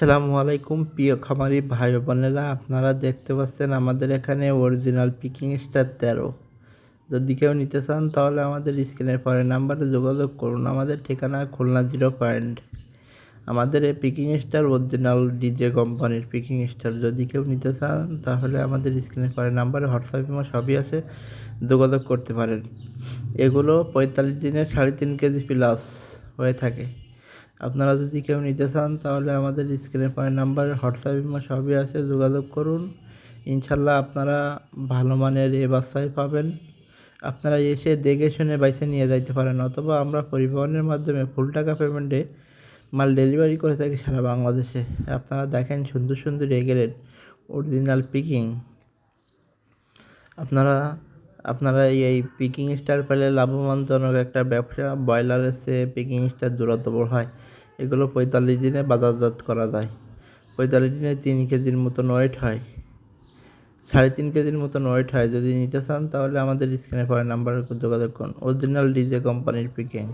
আসসালামু আলাইকুম প্রিয় খামারি ভাই বোনেরা, আপনারা দেখতে পাচ্ছেন আমাদের এখানে অরিজিনাল পিকিং স্টার 13। যদি কেউ নিতে চান তাহলে আমাদের স্ক্রিনের পরের নাম্বারে যোগাযোগ করুন। আমাদের ঠিকানা খুলনা 0 পয়েন্ট। আমাদের এই পিকিং স্টার অরিজিনাল ডিজে কোম্পানির পিকিং স্টার। যদি কেউ নিতে চান তাহলে আমাদের স্ক্রিনের পরের নাম্বারে হোয়াটসঅ্যাপ ইমো সবই আছে, যোগাযোগ করতে পারেন। এগুলো 45 দিনে 3.5 কেজি প্লাস হয়ে থাকে। আপনারা যদি কেউ নিতে চান তাহলে আমাদের স্ক্রিনের পরের নাম্বারে হোয়াটসঅ্যাপ ইমো সবই আছে, যোগাযোগ করুন। ইনশাল্লাহ আপনারা ভালো মানের এ বাচ্চাই পাবেন। আপনারা এসে দেখে শুনে বাইসে নিয়ে যাইতে পারেন, অথবা আমরা পরিবহনের মাধ্যমে ফুল টাকা পেমেন্টে মাল ডেলিভারি করে থাকি সারা বাংলাদেশে। আপনারা দেখেন সুন্দর সুন্দর এগেরের অরিজিনাল পিকিং। আপনারা আপনারা এই পিকিং স্টার পেলে লাভবানজনক একটা ব্যবসা। ব্রয়লারের চেয়ে পিকিং স্টার দূরত্ববর হয়। এগুলো 45 দিনে বাজারজাত করা যায়। 45 দিনে 3 কেজির মতন ওয়েট হয়, 3.5 কেজির মতন ওয়েট হয়। যদি নিতে চান তাহলে আমাদের স্ক্রিনে পরের নাম্বারে যোগাযোগ করুন। অরিজিনাল ডিজে কোম্পানির পিকিং।